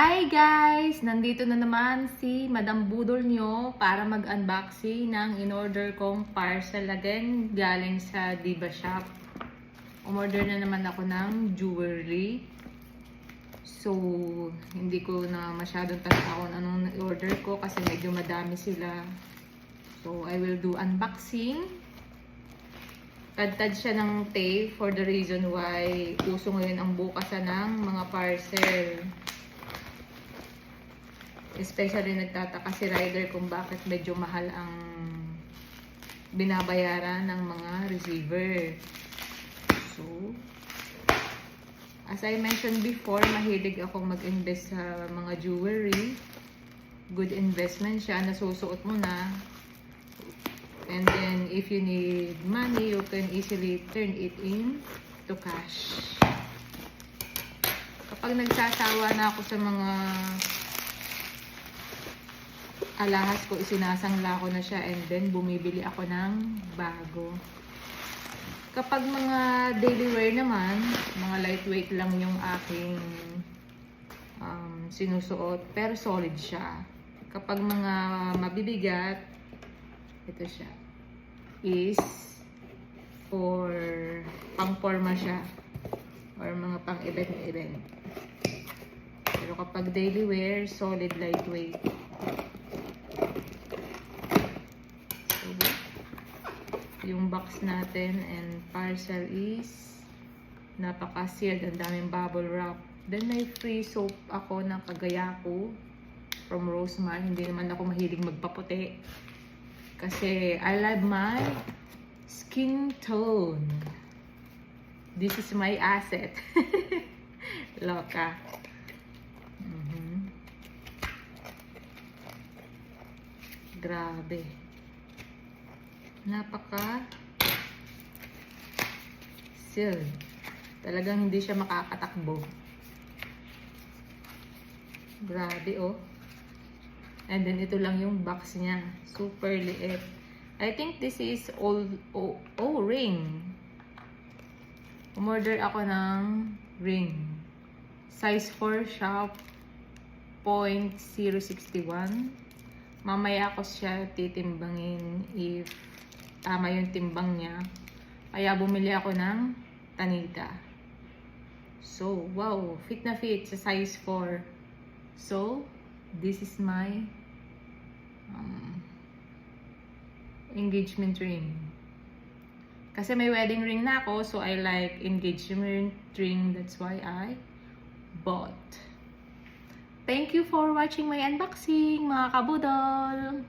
Hi guys! Nandito na naman si Madam Budol nyo para mag-unboxing ng in-order kong parcel again galing sa Diva Shop. Umorder na naman ako ng jewelry. So, hindi ko na masyadong tanda anong order ko kasi medyo madami sila. So, I will do unboxing. Tad-tad siya ng tape for the reason why uso ngayon ang bukasan ng mga parcel. Especially nagtataka si rider kung bakit medyo mahal ang binabayaran ng mga receiver. So, as I mentioned before, mahilig akong mag-invest sa mga jewelry. Good investment siya, nasusuot mo na. And then, if you need money, you can easily turn it into cash. Kapag nagsasawa na ako sa mga alahas ko, isinasangla ko na siya and then bumibili ako ng bago. Kapag mga daily wear naman, mga lightweight lang yung aking sinusuot, pero solid siya. Kapag mga mabibigat, ito siya, is for pang-forma siya or mga pang-event. Pero kapag daily wear, solid lightweight. Yung box natin and parcel is napaka-sealed, ang daming bubble wrap. Then may free soap ako ng Kagayako from Rosemar. Hindi naman ako mahilig magpaputi kasi I love my skin tone. This is my asset. Loka. Grabe. Napaka sealed. Talagang hindi siya makakatakbo. Grabe oh. And then ito lang yung box niya. Super liit. I think this is ring. Umorder ako ng ring. Size 4 siya. 0.061. Mamaya ako siya titimbangin if tama yung timbang niya. Kaya bumili ako ng Tanita. So, wow. Fit na fit sa size 4. So, this is my engagement ring. Kasi may wedding ring na ako, so I like engagement ring. That's why I bought. Thank you for watching my unboxing, mga kabudol!